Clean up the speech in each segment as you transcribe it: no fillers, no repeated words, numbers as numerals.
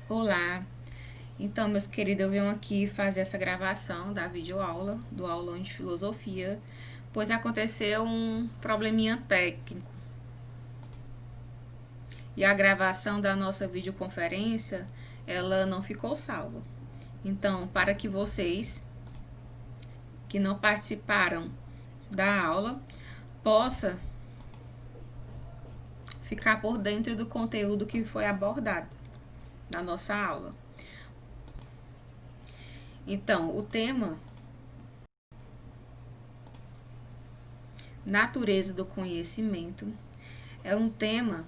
Olá! Então, meus queridos, eu venho aqui fazer essa gravação da videoaula, do aulão de filosofia, pois aconteceu um probleminha técnico e a gravação da nossa videoconferência, ela não ficou salva. Então, para que vocês que não participaram da aula possa ficar por dentro do conteúdo que foi abordado na nossa aula. Então, o tema natureza do conhecimento é um tema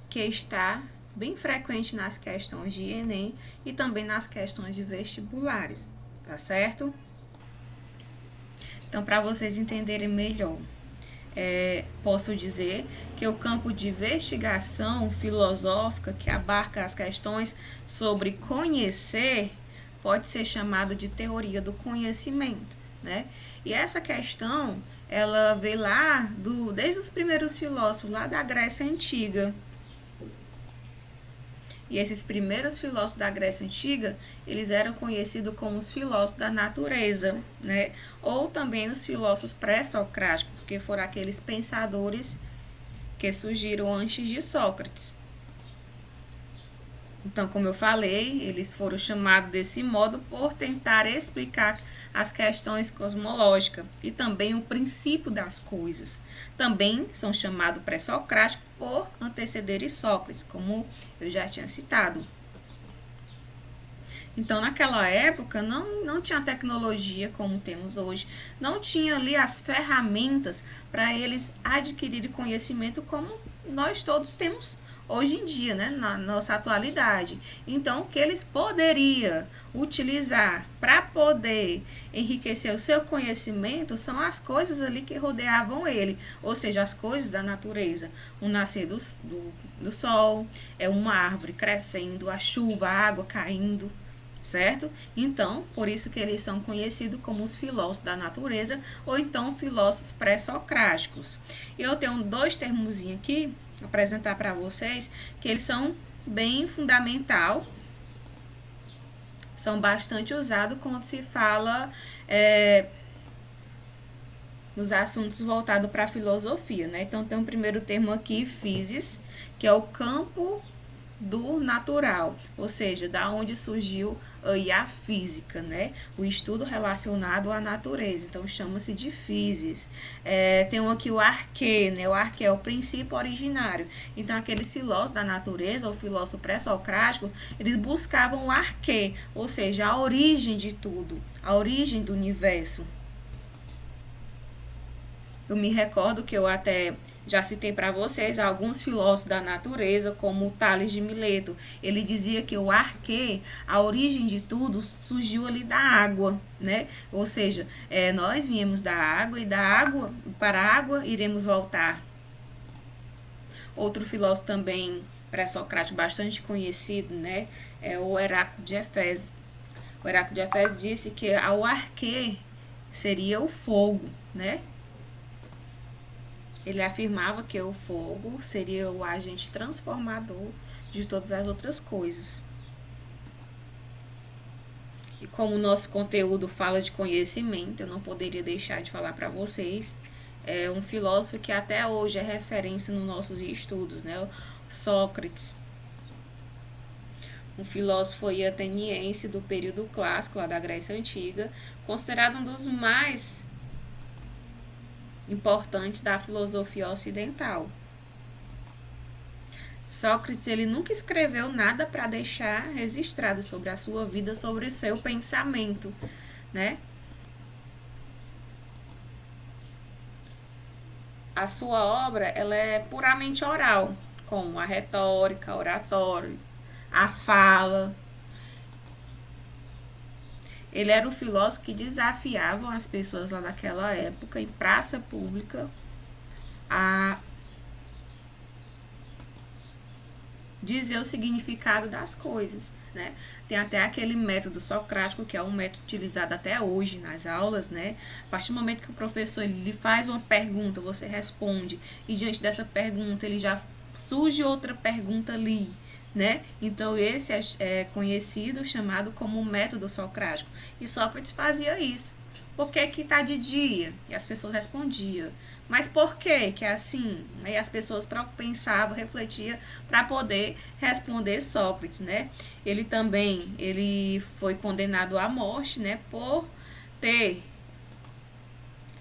que está bem frequente nas questões de Enem e também nas questões de vestibulares, tá certo? Então, para vocês entenderem melhor, posso dizer que o campo de investigação filosófica que abarca as questões sobre conhecer pode ser chamado de teoria do conhecimento, né? E essa questão, ela veio lá desde os primeiros filósofos lá da Grécia Antiga. E esses primeiros filósofos da Grécia Antiga, eles eram conhecidos como os filósofos da natureza, né? Ou também os filósofos pré-socráticos, porque foram aqueles pensadores que surgiram antes de Sócrates. Então, como eu falei, eles foram chamados desse modo por tentar explicar as questões cosmológicas e também o princípio das coisas. Também são chamados pré-socráticos por antecederem Sócrates, como eu já tinha citado. Então, naquela época, não tinha tecnologia como temos hoje, não tinha ali as ferramentas para eles adquirirem conhecimento como nós todos temos hoje em dia, né, na nossa atualidade. Então, o que eles poderiam utilizar para poder enriquecer o seu conhecimento são as coisas ali que rodeavam ele, ou seja, as coisas da natureza, o nascer do sol, uma árvore crescendo, a chuva, a água caindo, certo? Então, por isso que eles são conhecidos como os filósofos da natureza ou então filósofos pré-socráticos. Eu tenho dois termozinhos aqui apresentar para vocês que eles são bem fundamental, são bastante usados quando se fala nos assuntos voltados para a filosofia, né? Então tem o primeiro termo aqui, physis, que é o campo do natural, ou seja, da onde surgiu aí a física, né? O estudo relacionado à natureza, então chama-se de physis. Tem aqui o arquê, né? O arquê é o princípio originário. Então, aqueles filósofos da natureza, ou filósofo pré-socrático, eles buscavam o arquê, ou seja, a origem de tudo, a origem do universo. Eu me recordo que eu até já citei para vocês alguns filósofos da natureza, como Tales de Mileto. Ele dizia que o arquê, a origem de tudo, surgiu ali da água, né? Ou seja, nós viemos da água e da água para a água iremos voltar. Outro filósofo também pré-socrático bastante conhecido, né? É o Heráclito de Efésio. O Heráclito de Efésio disse que o arquê seria o fogo, né? Ele afirmava que o fogo seria o agente transformador de todas as outras coisas. E como o nosso conteúdo fala de conhecimento, eu não poderia deixar de falar para vocês um filósofo que até hoje é referência nos nossos estudos, né? Sócrates, um filósofo ateniense do período clássico lá da Grécia Antiga, considerado um dos mais importantes da filosofia ocidental. Sócrates, ele nunca escreveu nada para deixar registrado sobre a sua vida, sobre o seu pensamento, né? A sua obra, ela é puramente oral, como a retórica, a oratória, a fala. Ele era o filósofo que desafiava as pessoas lá naquela época, em praça pública, a dizer o significado das coisas, né? Tem até aquele método socrático, que é um método utilizado até hoje nas aulas, né? A partir do momento que o professor ele lhe faz uma pergunta, você responde, e diante dessa pergunta ele já surge outra pergunta ali, né? Então, esse é conhecido, chamado como método socrático. E Sócrates fazia isso. Por que que tá de dia? E as pessoas respondiam. Mas por que que é assim? E as pessoas pensavam, refletiam para poder responder Sócrates, né? Ele também, ele foi condenado à morte, né? Por ter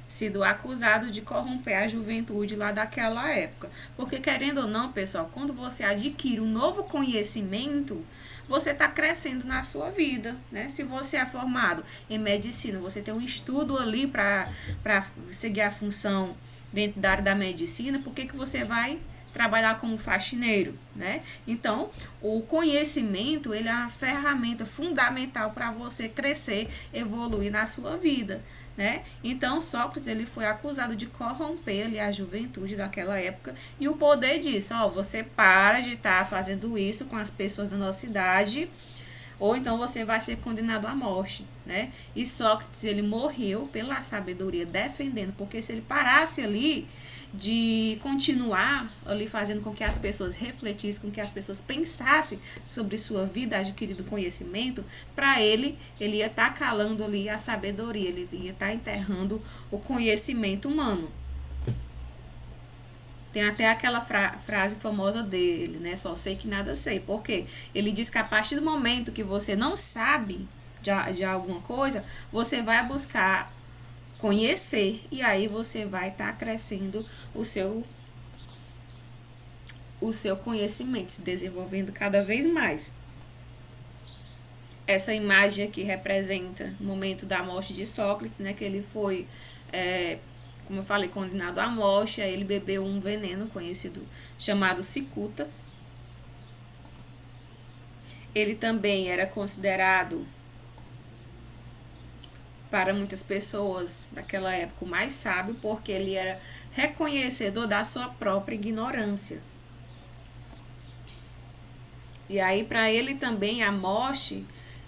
sido acusado de corromper a juventude lá daquela época. Porque, querendo ou não, pessoal, quando você adquire um novo conhecimento, você está crescendo na sua vida, né? Se você é formado em medicina, você tem um estudo ali para seguir a função dentro da área da medicina, por que você vai trabalhar como faxineiro, né? Então, o conhecimento, ele é uma ferramenta fundamental para você crescer, evoluir na sua vida, né? Então, Sócrates, ele foi acusado de corromper ali a juventude daquela época, e o poder disse, ó, você para de estar fazendo isso com as pessoas da nossa idade, ou então você vai ser condenado à morte, né? E Sócrates, ele morreu pela sabedoria, defendendo, porque se ele parasse ali de continuar ali fazendo com que as pessoas refletissem, com que as pessoas pensassem sobre sua vida, adquirido conhecimento, para ele ia estar calando ali a sabedoria, ele ia estar enterrando o conhecimento humano. Tem até aquela frase famosa dele, né? Só sei que nada sei. Por quê? Ele diz que a partir do momento que você não sabe de alguma coisa, você vai buscar conhecer e aí você vai estar crescendo o seu conhecimento, se desenvolvendo cada vez mais. Essa imagem aqui representa o momento da morte de Sócrates, né? Que ele foi, como eu falei, condenado à morte. Aí ele bebeu um veneno conhecido, chamado cicuta. Ele também era considerado, para muitas pessoas daquela época, o mais sábio, porque ele era reconhecedor da sua própria ignorância. E aí, para ele também, a morte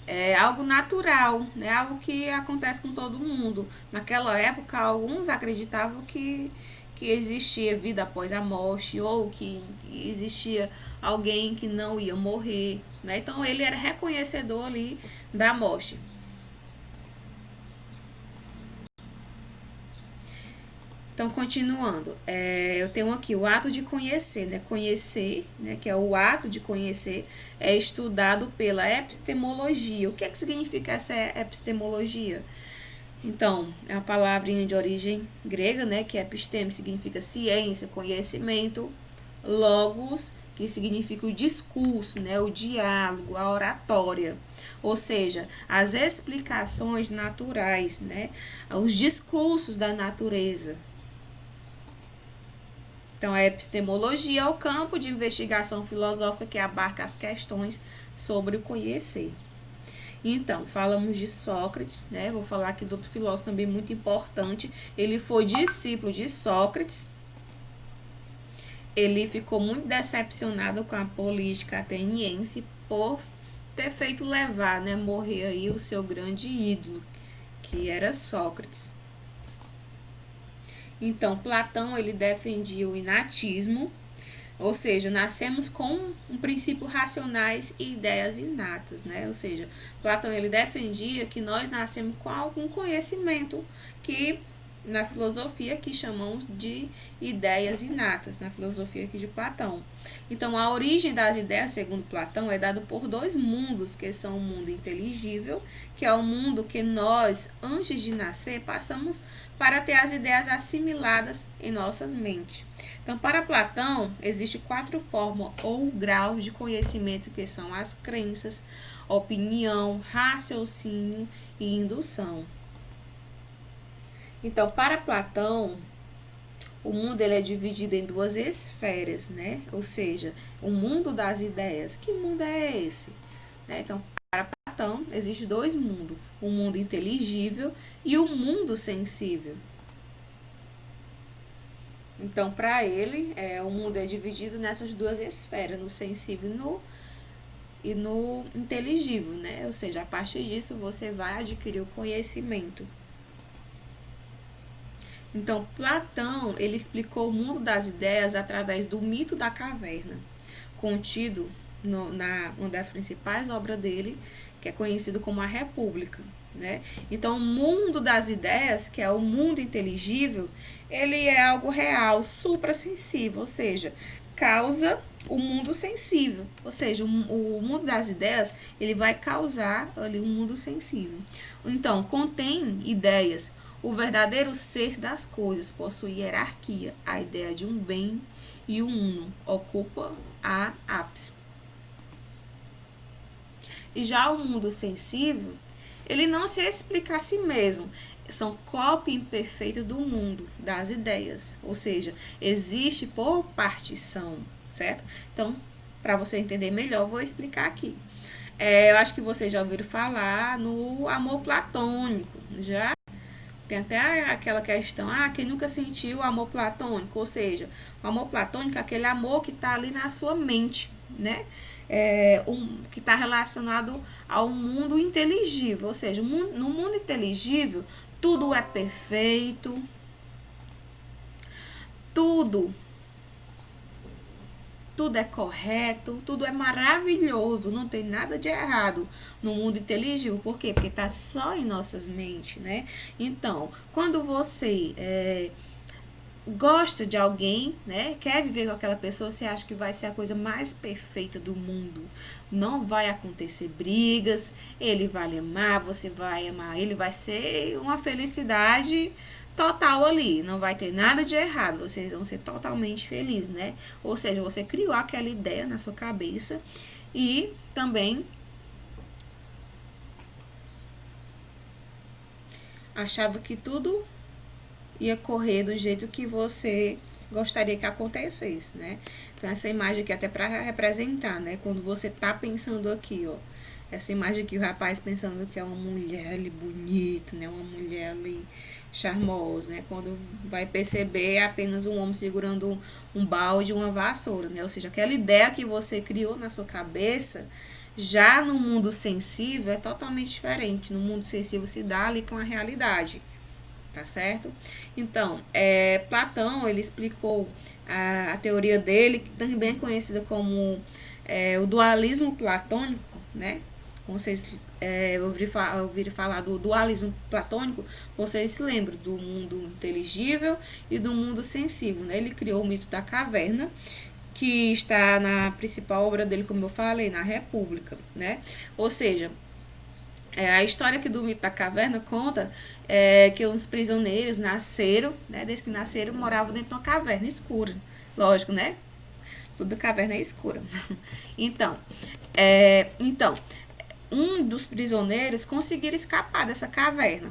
é algo natural, né? Algo que acontece com todo mundo. Naquela época, alguns acreditavam que existia vida após a morte, ou que existia alguém que não ia morrer, né? Então, ele era reconhecedor ali da morte. Então, continuando, eu tenho aqui o ato de conhecer, né? Conhecer, né? Que é o ato de conhecer, é estudado pela epistemologia. O que é que significa essa epistemologia? Então, é uma palavrinha de origem grega, né? Que episteme significa ciência, conhecimento, logos, que significa o discurso, né? O diálogo, a oratória. Ou seja, as explicações naturais, né? Os discursos da natureza. Então, a epistemologia é o campo de investigação filosófica que abarca as questões sobre o conhecer. Então, falamos de Sócrates, né? Vou falar aqui do outro filósofo também muito importante. Ele foi discípulo de Sócrates. Ele ficou muito decepcionado com a política ateniense por ter feito levar, né? Morrer aí o seu grande ídolo, que era Sócrates. Então, Platão, ele defendia o inatismo, ou seja, nascemos com um princípio racionais e ideias inatas, né? Ou seja, Platão, ele defendia que nós nascemos com algum conhecimento que na filosofia que chamamos de ideias inatas, na filosofia aqui de Platão. Então, a origem das ideias, segundo Platão, é dada por dois mundos, que são o mundo inteligível, que é o mundo que nós, antes de nascer, passamos para ter as ideias assimiladas em nossas mentes. Então, para Platão, existem 4 formas ou graus de conhecimento, que são as crenças, opinião, raciocínio e indução. Então, para Platão, o mundo ele é dividido em 2 esferas, né? Ou seja, o mundo das ideias. Que mundo é esse? Então, para Platão, existem 2 mundos: o mundo inteligível e o mundo sensível. Então, para ele, o mundo é dividido nessas 2 esferas, no sensível e no inteligível, né? Ou seja, a partir disso você vai adquirir o conhecimento. Então, Platão, ele explicou o mundo das ideias através do mito da caverna, contido uma das principais obras dele, que é conhecido como a República, né? Então, o mundo das ideias, que é o mundo inteligível, ele é algo real, suprassensível, ou seja, causa o mundo sensível, ou seja, o mundo das ideias, ele vai causar ali um mundo sensível. Então, contém ideias. O verdadeiro ser das coisas possui hierarquia. A ideia de um bem e o uno ocupa a ápice. E já o mundo sensível, ele não se explica a si mesmo. São cópia imperfeita do mundo, das ideias. Ou seja, existe por partição, certo? Então, para você entender melhor, vou explicar aqui. Eu acho que vocês já ouviram falar no amor platônico, já? Tem até aquela questão, quem nunca sentiu o amor platônico? Ou seja, o amor platônico é aquele amor que está ali na sua mente, né? Que está relacionado ao mundo inteligível. Ou seja, no mundo inteligível, tudo é perfeito, tudo tudo é correto, tudo é maravilhoso, não tem nada de errado no mundo inteligível. Por quê? Porque está só em nossas mentes, né? Então, quando você gosta de alguém, né? Quer viver com aquela pessoa, você acha que vai ser a coisa mais perfeita do mundo. Não vai acontecer brigas, ele vai lhe amar, você vai amar, ele vai ser uma felicidade total ali, não vai ter nada de errado, vocês vão ser totalmente felizes, né? Ou seja, você criou aquela ideia na sua cabeça e também achava que tudo ia correr do jeito que você gostaria que acontecesse, né? Então, essa imagem aqui é até para representar, né? Quando você tá pensando aqui, ó. Essa imagem aqui, o rapaz pensando que é uma mulher ali bonita, né? Uma mulher ali charmosa, né? Quando vai perceber é apenas um homem segurando um balde e uma vassoura, né? Ou seja, aquela ideia que você criou na sua cabeça, já no mundo sensível é totalmente diferente. No mundo sensível se dá ali com a realidade, tá certo? Então, Platão, ele explicou a teoria dele, que também é conhecida como o dualismo platônico, né? Como vocês ouviram falar do dualismo platônico, vocês se lembram do mundo inteligível e do mundo sensível, né? Ele criou o mito da caverna, que está na principal obra dele, como eu falei, na República, né? Ou seja, a história aqui do mito da caverna conta que uns prisioneiros nasceram, né? Desde que nasceram, moravam dentro de uma caverna escura. Lógico, né? Tudo caverna é escura. Então, um dos prisioneiros conseguiram escapar dessa caverna.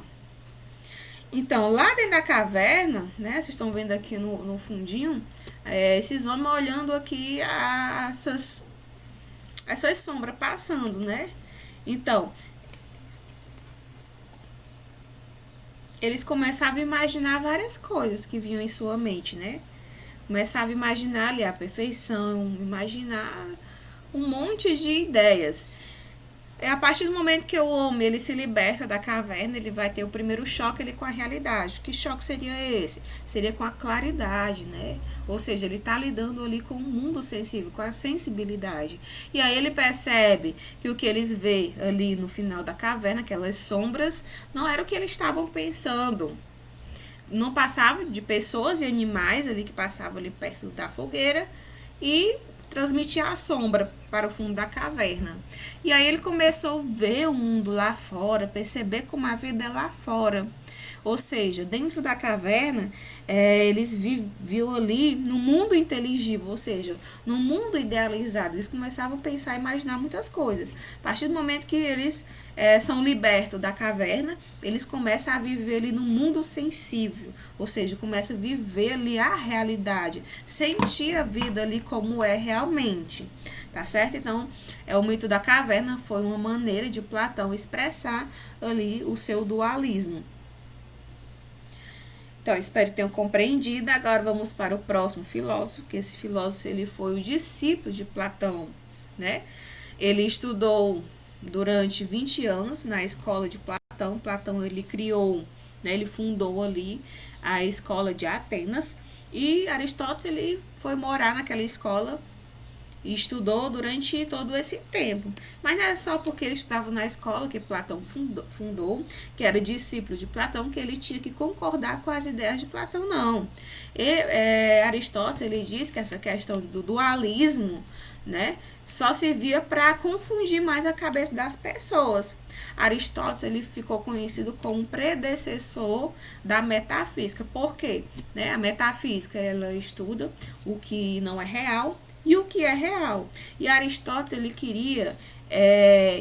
Então, lá dentro da caverna, né? Vocês estão vendo aqui no fundinho, esses homens olhando aqui essas sombras passando, né? Então, eles começavam a imaginar várias coisas que vinham em sua mente, né? Começava a imaginar ali a perfeição, imaginar um monte de ideias. É a partir do momento que o homem ele se liberta da caverna, ele vai ter o primeiro choque ali com a realidade. Que choque seria esse? Seria com a claridade, né? Ou seja, ele está lidando ali com o mundo sensível, com a sensibilidade. E aí ele percebe que o que eles vê ali no final da caverna, aquelas sombras, não era o que eles estavam pensando. Não passava de pessoas e animais ali que passavam ali perto da fogueira e transmitia a sombra para o fundo da caverna. E aí ele começou a ver o mundo lá fora, perceber como a vida é lá fora. Ou seja, dentro da caverna, eles viviam ali no mundo inteligível, ou seja, no mundo idealizado. Eles começavam a pensar e imaginar muitas coisas. A partir do momento que eles são libertos da caverna, eles começam a viver ali no mundo sensível, ou seja, começam a viver ali a realidade, sentir a vida ali como é realmente. Tá certo? Então, o mito da caverna foi uma maneira de Platão expressar ali o seu dualismo. Então, espero que tenham compreendido. Agora vamos para o próximo filósofo, que esse filósofo ele foi o discípulo de Platão, né? Ele estudou durante 20 anos na escola de Platão. Platão ele criou, né, ele fundou ali a escola de Atenas e Aristóteles ele foi morar naquela escola e estudou durante todo esse tempo. Mas não é só porque ele estava na escola que Platão fundou, que era discípulo de Platão, que ele tinha que concordar com as ideias de Platão, não. Aristóteles, ele diz que essa questão do dualismo, né, só servia para confundir mais a cabeça das pessoas. Aristóteles, ele ficou conhecido como predecessor da metafísica. Por quê? Né? A metafísica, ela estuda o que não é real e o que é real. E Aristóteles, ele queria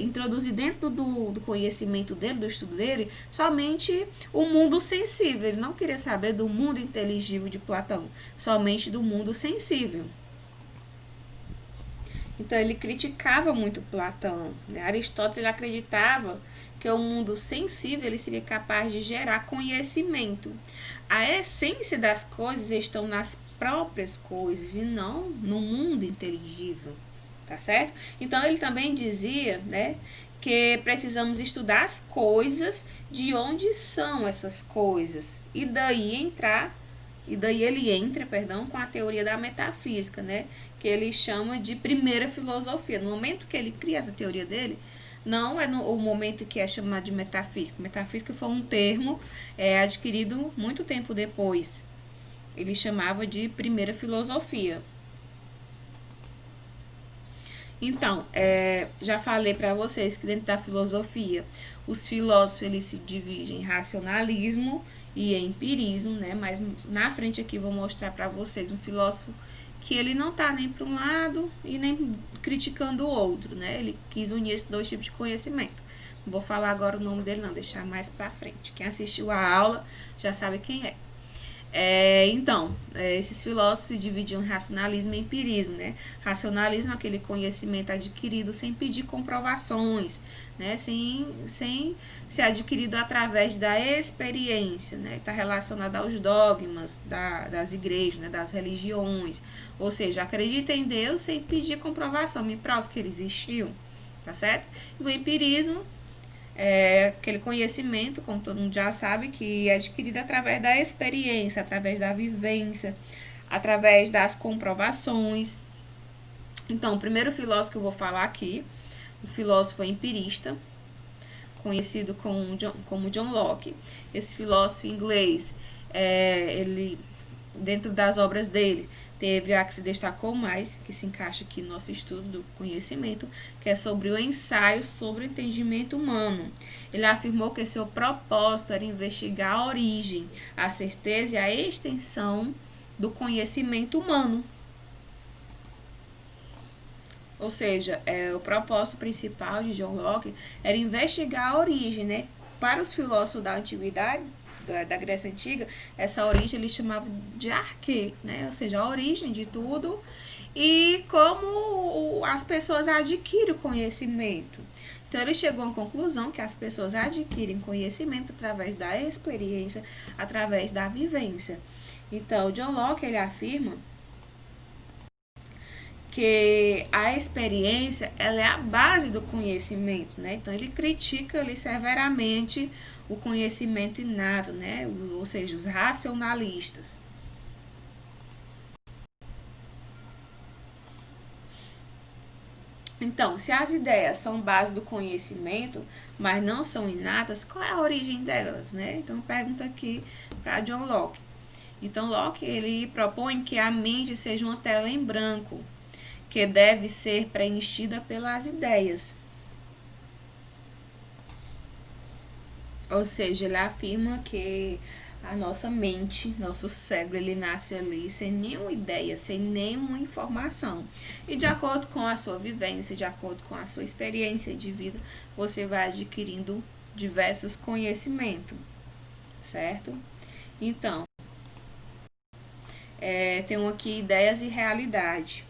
introduzir dentro do conhecimento dele, do estudo dele, somente o mundo sensível. Ele não queria saber do mundo inteligível de Platão, somente do mundo sensível. Então ele criticava muito Platão, né? Aristóteles ele acreditava que o mundo sensível ele seria capaz de gerar conhecimento. A essência das coisas estão nas próprias coisas e não no mundo inteligível, tá certo? Então ele também dizia, né, que precisamos estudar as coisas, de onde são essas coisas, e daí ele entra, com a teoria da metafísica, né? Que ele chama de primeira filosofia. No momento que ele cria essa teoria dele, não é o momento que é chamado de metafísica. Metafísica foi um termo adquirido muito tempo depois. Ele chamava de primeira filosofia. Então, já falei para vocês que dentro da filosofia, os filósofos eles se dividem em racionalismo e empirismo, né? Mas na frente aqui vou mostrar para vocês um filósofo que ele não tá nem para um lado e nem criticando o outro, né? Ele quis unir esses dois tipos de conhecimento. Não vou falar agora o nome dele não, deixar mais para frente. Quem assistiu a aula já sabe quem é. Esses filósofos se dividiam em racionalismo e empirismo, né? Racionalismo é aquele conhecimento adquirido sem pedir comprovações, né? Sem ser adquirido através da experiência, né? Está relacionado aos dogmas das igrejas, né? Das religiões, ou seja, acredita em Deus sem pedir comprovação, me prove que ele existiu, tá certo? E o empirismo aquele conhecimento, como todo mundo já sabe, que é adquirido através da experiência, através da vivência, através das comprovações. Então, o primeiro filósofo que eu vou falar aqui, o filósofo empirista, conhecido como John Locke. Esse filósofo inglês, ele dentro das obras dele, teve a que se destacou mais, que se encaixa aqui no nosso estudo do conhecimento, que é sobre o ensaio sobre o entendimento humano. Ele afirmou que seu propósito era investigar a origem, a certeza e a extensão do conhecimento humano. Ou seja, o propósito principal de John Locke era investigar a origem, né? Para os filósofos da antiguidade, da Grécia Antiga, essa origem eles chamavam de arquê, né? Ou seja, a origem de tudo e como as pessoas adquirem o conhecimento. Então, ele chegou à conclusão que as pessoas adquirem conhecimento através da experiência, através da vivência. Então, John Locke, ele afirma que a experiência ela é a base do conhecimento, né? Então ele critica ali severamente o conhecimento inato, né? Ou seja, os racionalistas. Então, se as ideias são base do conhecimento, mas não são inatas, qual é a origem delas, né? Então pergunta aqui para John Locke. Então Locke ele propõe que a mente seja uma tela em branco, que deve ser preenchida pelas ideias. Ou seja, ele afirma que a nossa mente, nosso cérebro, ele nasce ali sem nenhuma ideia, sem nenhuma informação. E de acordo com a sua vivência, de acordo com a sua experiência de vida, você vai adquirindo diversos conhecimentos, certo? Então, tem aqui ideias e realidade.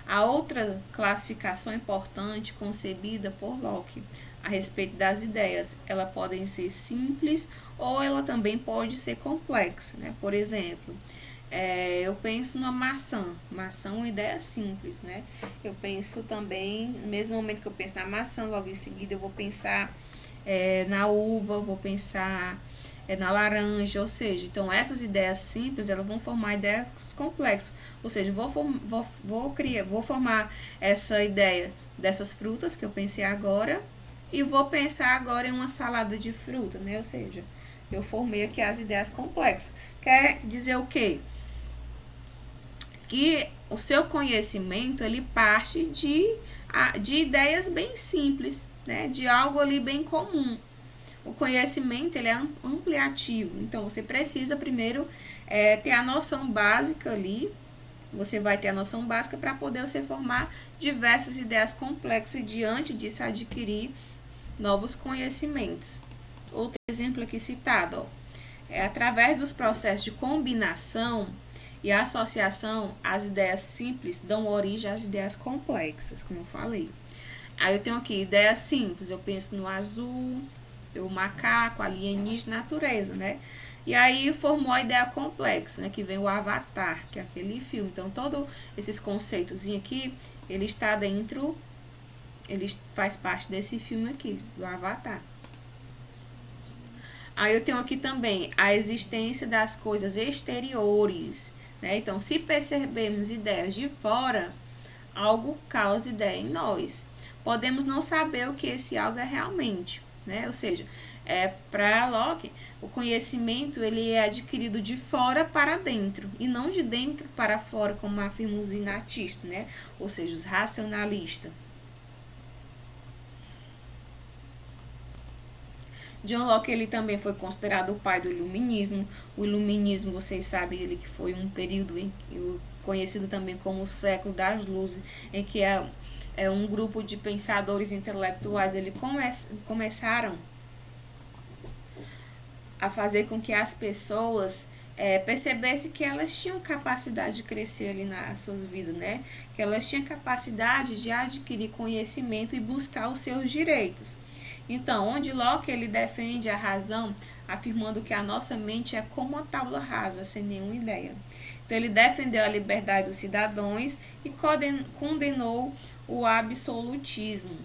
A outra classificação importante concebida por Locke a respeito das ideias, elas podem ser simples ou ela também pode ser complexa, né? Por exemplo, eu penso numa maçã. Maçã é uma ideia simples, né? Eu penso também, no mesmo momento que eu penso na maçã, logo em seguida eu vou pensar na uva, vou pensar na laranja, ou seja, então essas ideias simples, elas vão formar ideias complexas, ou seja, vou formar essa ideia dessas frutas que eu pensei agora e vou pensar agora em uma salada de fruta, né? Ou seja, eu formei aqui as ideias complexas. Quer dizer o quê? Que o seu conhecimento, ele parte de ideias bem simples, né? De algo ali bem comum. O conhecimento, ele é ampliativo. Então, você precisa primeiro ter a noção básica ali. Você vai ter a noção básica para poder você formar diversas ideias complexas e, diante disso, adquirir novos conhecimentos. Outro exemplo aqui citado, ó, através dos processos de combinação e associação, as ideias simples dão origem às ideias complexas, como eu falei. Aí eu tenho aqui ideias simples, eu penso no azul, o macaco, alienígena, natureza, né? E aí formou a ideia complexa, né? Que vem o Avatar, que é aquele filme. Então, todos esses conceitos aqui, ele está dentro, ele faz parte desse filme aqui, do Avatar. Aí eu tenho aqui também a existência das coisas exteriores, né? Então, se percebemos ideias de fora, algo causa ideia em nós. Podemos não saber o que esse algo é realmente, né? Ou seja, para Locke, o conhecimento ele é adquirido de fora para dentro e não de dentro para fora, como afirmam os inatistas, né? Ou seja, os racionalistas. John Locke ele também foi considerado o pai do iluminismo. O iluminismo, vocês sabem, ele que foi um período conhecido também como o século das luzes, em que um grupo de pensadores intelectuais ele começaram a fazer com que as pessoas percebessem que elas tinham capacidade de crescer ali nas suas vidas, né? Que elas tinham capacidade de adquirir conhecimento e buscar os seus direitos. Então, onde Locke ele defende a razão, afirmando que a nossa mente é como uma tábua rasa, sem nenhuma ideia. Então, ele defendeu a liberdade dos cidadãos e condenou o absolutismo.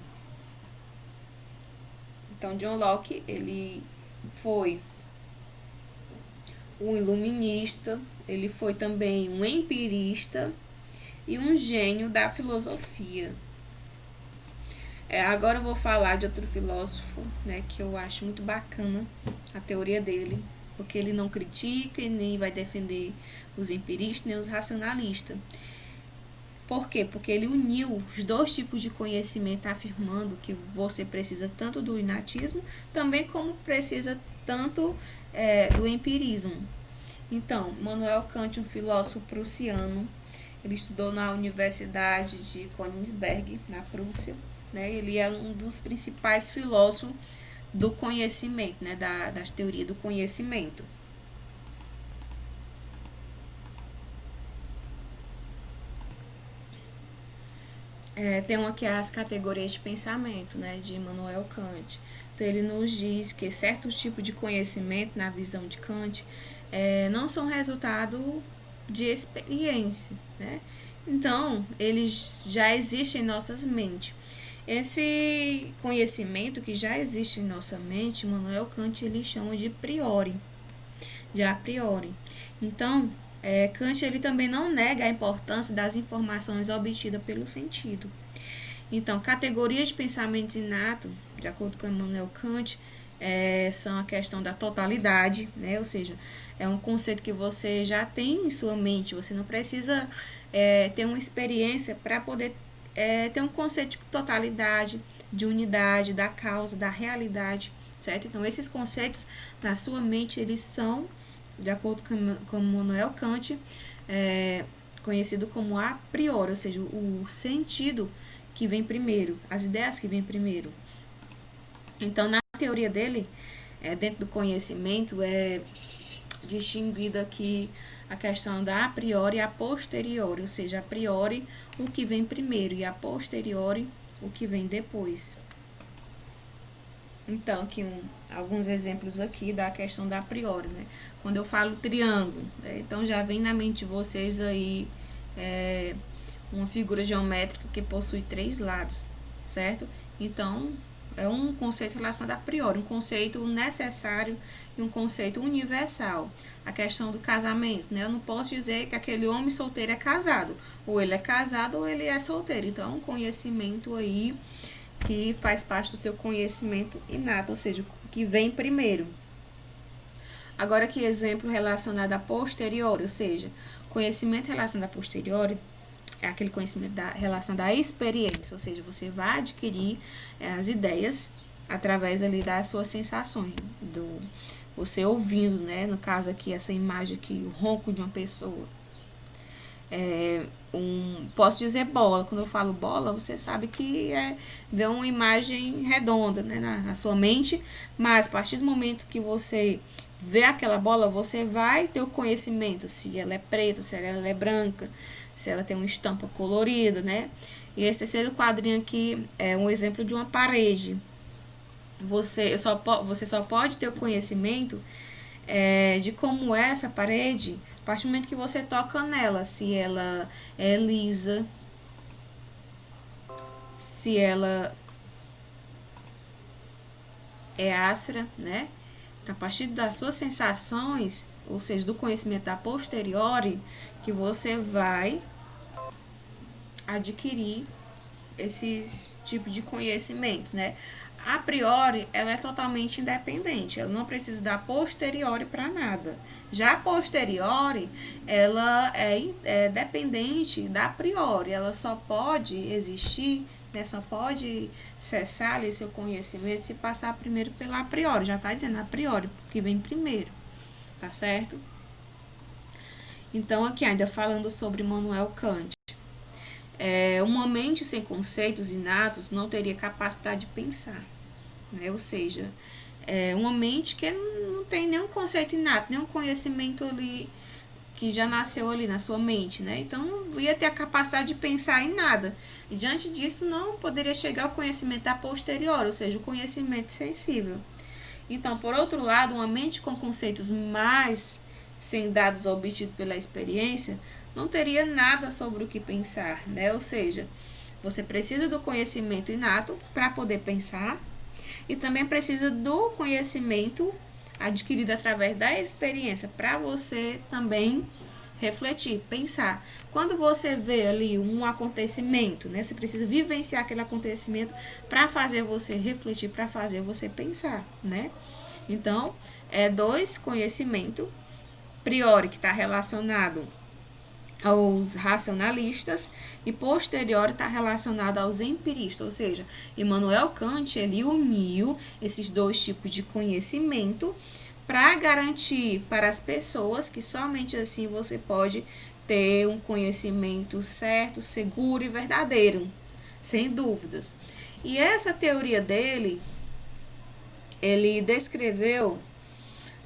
Então, John Locke, ele foi um iluminista, ele foi também um empirista e um gênio da filosofia. Agora eu vou falar de outro filósofo, né, que eu acho muito bacana a teoria dele, porque ele não critica e nem vai defender os empiristas nem os racionalistas. Por quê? Porque ele uniu os dois tipos de conhecimento, afirmando que você precisa tanto do inatismo, também como precisa tanto do empirismo. Então, Manuel Kant, um filósofo prussiano, ele estudou na Universidade de Königsberg, na Prússia, né? Ele é um dos principais filósofos do conhecimento, né? Das teorias do conhecimento. Tem aqui as categorias de pensamento, né, de Immanuel Kant. Então, ele nos diz que certos tipos de conhecimento, na visão de Kant, não são resultado de experiência, né? Então, eles já existem em nossas mentes. Esse conhecimento que já existe em nossa mente, Immanuel Kant ele chama de priori, de a priori. Então, Kant ele também não nega a importância das informações obtidas pelo sentido. Então, categorias de pensamento inato, de acordo com Immanuel Kant, são a questão da totalidade, né? Ou seja, é um conceito que você já tem em sua mente, você não precisa ter uma experiência para poder ter um conceito de totalidade, de unidade, da causa, da realidade, certo? Então, esses conceitos na sua mente, eles são, de acordo com Immanuel Kant, conhecido como a priori, ou seja, o sentido que vem primeiro, as ideias que vêm primeiro. Então, na teoria dele, dentro do conhecimento, é distinguida aqui a questão da a priori e a posteriori, ou seja, a priori o que vem primeiro e a posteriori o que vem depois. Então, aqui alguns exemplos aqui da questão da a priori, né? Quando eu falo triângulo, então já vem na mente de vocês aí uma figura geométrica que possui 3 lados, certo? Então, É um conceito relacionado a priori, um conceito necessário e um conceito universal. A questão do casamento, né? Eu não posso dizer que aquele homem solteiro é casado. Ou ele é casado ou ele é solteiro. Então, é um conhecimento aí que faz parte do seu conhecimento inato, ou seja, que vem primeiro. Agora, que exemplo relacionado a posteriori, ou seja, conhecimento relacionado a posteriori é aquele conhecimento relacionado à experiência, ou seja, você vai adquirir as ideias através ali das suas sensações, do você ouvindo, né? No caso aqui, essa imagem aqui, o ronco de uma pessoa. Posso dizer bola, quando eu falo bola, você sabe que é ver uma imagem redonda, né, na sua mente, mas a partir do momento que você vê aquela bola, você vai ter o conhecimento se ela é preta, se ela é branca, se ela tem uma estampa colorida, né? E esse terceiro quadrinho aqui é um exemplo de uma parede. Você só pode ter o conhecimento de como é essa parede a partir do momento que você toca nela, se ela é lisa, se ela é áspera, né? Então, a partir das suas sensações, ou seja, do conhecimento da posteriori, que você vai adquirir esses tipos de conhecimento, né? A priori, ela é totalmente independente, ela não precisa da posteriori para nada. Já a posteriori, ela é dependente da priori, ela só pode existir, né, só pode cessar ali seu conhecimento se passar primeiro pela a priori, já está dizendo a priori, que vem primeiro, tá certo? Então, aqui ainda falando sobre Immanuel Kant. Uma mente sem conceitos inatos não teria capacidade de pensar, né? Ou seja, uma mente que não tem nenhum conceito inato, nenhum conhecimento ali que já nasceu ali na sua mente, né? Então não ia ter a capacidade de pensar em nada. E diante disso não poderia chegar ao conhecimento da posterior, ou seja, o conhecimento sensível. Então, por outro lado, uma mente com conceitos mais sem dados obtidos pela experiência não teria nada sobre o que pensar, né? Ou seja, você precisa do conhecimento inato para poder pensar e também precisa do conhecimento adquirido através da experiência para você também refletir, pensar. Quando você vê ali um acontecimento, né, você precisa vivenciar aquele acontecimento para fazer você refletir, para fazer você pensar, né? Então, dois conhecimento priori que está relacionado aos racionalistas e posterior está relacionado aos empiristas, ou seja, Immanuel Kant ele uniu esses dois tipos de conhecimento para garantir para as pessoas que somente assim você pode ter um conhecimento certo, seguro e verdadeiro, sem dúvidas. E essa teoria dele, ele descreveu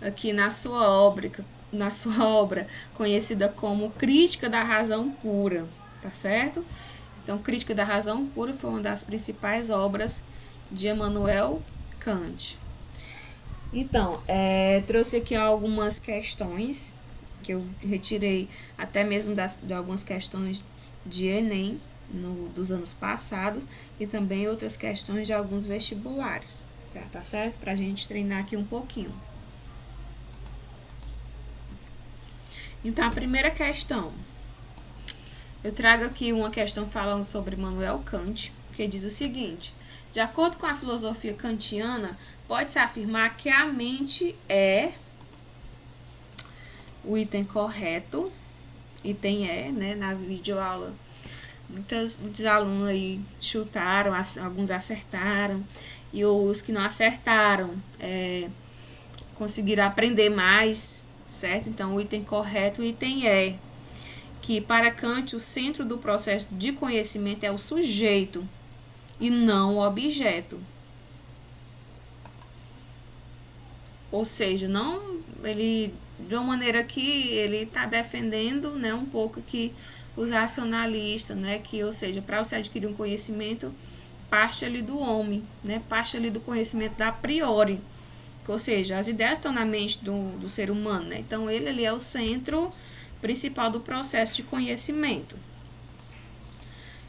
aqui na sua obra conhecida como Crítica da Razão Pura, tá certo? Então, Crítica da Razão Pura foi uma das principais obras de Immanuel Kant. Então, trouxe aqui algumas questões que eu retirei até mesmo de algumas questões de Enem dos anos passados e também outras questões de alguns vestibulares, tá certo? Pra gente treinar aqui um pouquinho. Então, a primeira questão. Eu trago aqui uma questão falando sobre Immanuel Kant, que diz o seguinte: de acordo com a filosofia kantiana, pode-se afirmar que a mente é o item correto, item né, na videoaula. Muitos alunos aí chutaram, alguns acertaram, e os que não acertaram conseguiram aprender mais, certo? Então, o item correto, o item que para Kant o centro do processo de conhecimento é o sujeito e não o objeto. Ou seja, não ele de uma maneira que ele está defendendo, né, um pouco que os racionalistas, né, que ou seja, para você adquirir um conhecimento, parte ali do homem, né, parte ali do conhecimento da priori. Ou seja, as ideias estão na mente do ser humano, né? Então ele ali é o centro principal do processo de conhecimento.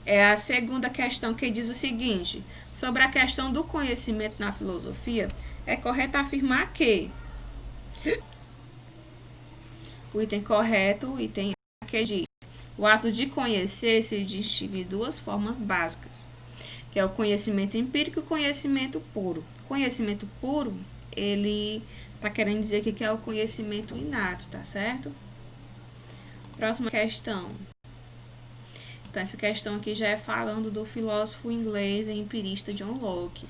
É a segunda questão que diz o seguinte: sobre a questão do conhecimento na filosofia, é correto afirmar que o item correto, o item A, que diz: o ato de conhecer se distingue de duas formas básicas, que é o conhecimento empírico e o conhecimento puro. Conhecimento puro, ele está querendo dizer que é o conhecimento inato, tá certo? Próxima questão. Então, essa questão aqui já é falando do filósofo inglês e empirista John Locke,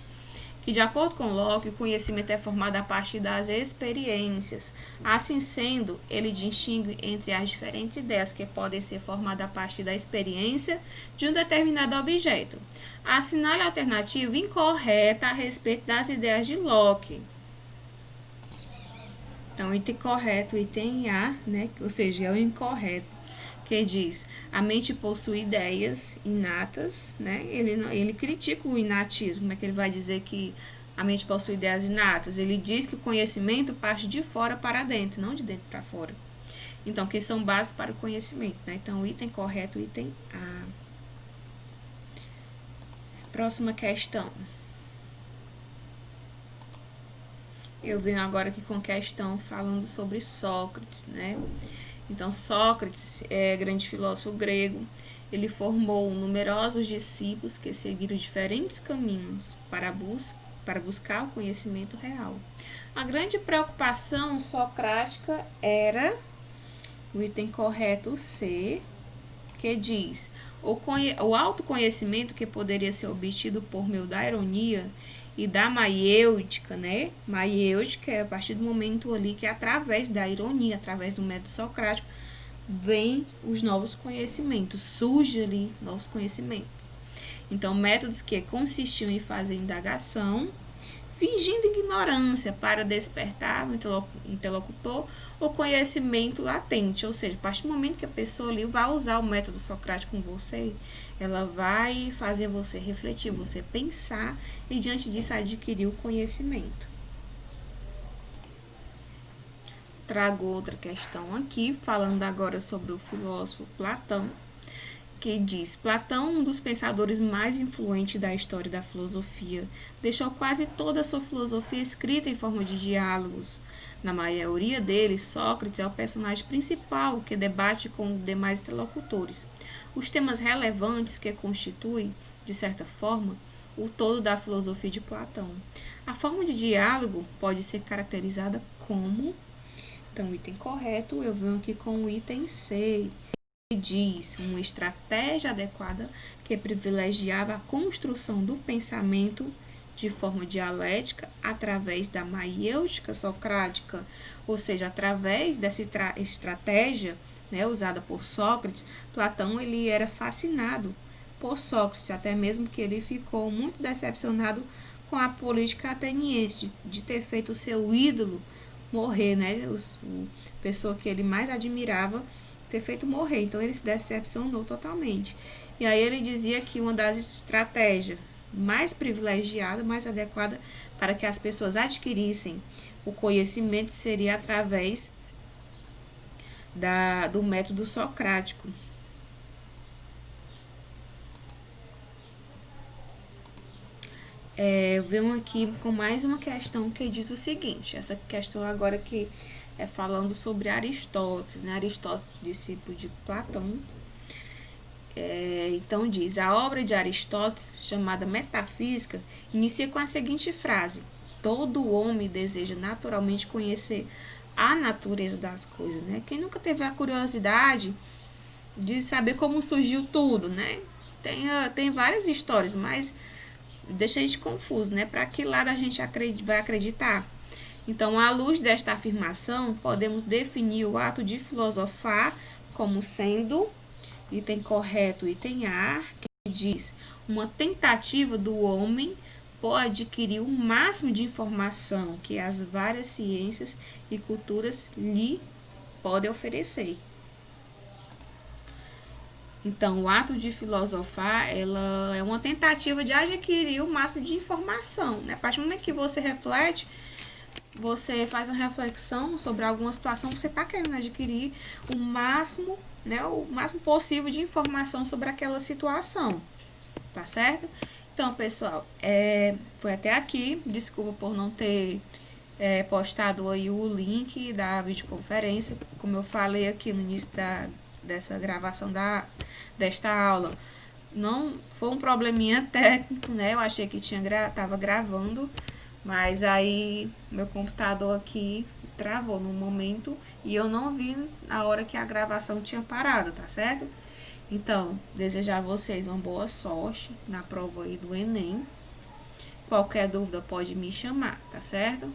que, de acordo com Locke, o conhecimento é formado a partir das experiências. Assim sendo, ele distingue entre as diferentes ideias que podem ser formadas a partir da experiência de um determinado objeto. Assinale a alternativa incorreta a respeito das ideias de Locke. Então, o item correto, o item A, né? Ou seja, é o incorreto, que diz: a mente possui ideias inatas, né? Ele critica o inatismo, como é que ele vai dizer que a mente possui ideias inatas? Ele diz que o conhecimento parte de fora para dentro, não de dentro para fora. Então, que são bases para o conhecimento, né? Então, o item correto, o item A. Próxima questão. Eu venho agora aqui com questão falando sobre Sócrates, né? Então, Sócrates é grande filósofo grego. Ele formou numerosos discípulos que seguiram diferentes caminhos para buscar o conhecimento real. A grande preocupação socrática era o item correto C, que diz: o autoconhecimento que poderia ser obtido por meio da ironia e da maiêutica, né? Maiêutica é a partir do momento ali que através da ironia, através do método socrático, vem os novos conhecimentos, surge ali novos conhecimentos. Então, métodos que consistiam em fazer indagação, fingindo ignorância para despertar no interlocutor o conhecimento latente, ou seja, a partir do momento que a pessoa ali vai usar o método socrático com você, ela vai fazer você refletir, você pensar e diante disso adquirir o conhecimento. Trago outra questão aqui, falando agora sobre o filósofo Platão, que diz: Platão, um dos pensadores mais influentes da história da filosofia, deixou quase toda a sua filosofia escrita em forma de diálogos. Na maioria deles, Sócrates é o personagem principal que debate com os demais interlocutores os temas relevantes que constituem, de certa forma, o todo da filosofia de Platão. A forma de diálogo pode ser caracterizada como... Então, o item correto, eu venho aqui com o item C, diz uma estratégia adequada que privilegiava a construção do pensamento de forma dialética através da maiêutica socrática, ou seja, através dessa estratégia, né, usada por Sócrates. Platão ele era fascinado por Sócrates, até mesmo que ele ficou muito decepcionado com a política ateniense de ter feito o seu ídolo morrer, né, a pessoa que ele mais admirava ter feito morrer. Então ele se decepcionou totalmente. E aí ele dizia que uma das estratégias mais privilegiada, mais adequada para que as pessoas adquirissem o conhecimento seria através do método socrático. Venho aqui com mais uma questão que diz o seguinte: essa questão agora que é falando sobre Aristóteles, né? Aristóteles, discípulo de Platão. Então diz: a obra de Aristóteles, chamada Metafísica, inicia com a seguinte frase: todo homem deseja naturalmente conhecer a natureza das coisas, né? Quem nunca teve a curiosidade de saber como surgiu tudo, né? Tem várias histórias, mas deixa a gente confuso, né? Para que lado a gente vai acreditar? Então, à luz desta afirmação, podemos definir o ato de filosofar como sendo, item correto, item A, que diz: uma tentativa do homem por adquirir o máximo de informação que as várias ciências e culturas lhe podem oferecer. Então, o ato de filosofar, ela é uma tentativa de adquirir o máximo de informação, né? A partir do momento que você reflete, você faz uma reflexão sobre alguma situação, você está querendo adquirir o máximo né, o máximo possível de informação sobre aquela situação, tá certo? Então, pessoal, foi até aqui. Desculpa por não ter postado aí o link da videoconferência. Como eu falei aqui no início dessa gravação desta aula, não foi um probleminha técnico, né? Eu achei que tava gravando, mas aí meu computador aqui travou no momento e eu não vi na hora que a gravação tinha parado, tá certo? Então, desejar a vocês uma boa sorte na prova aí do Enem. Qualquer dúvida pode me chamar, tá certo?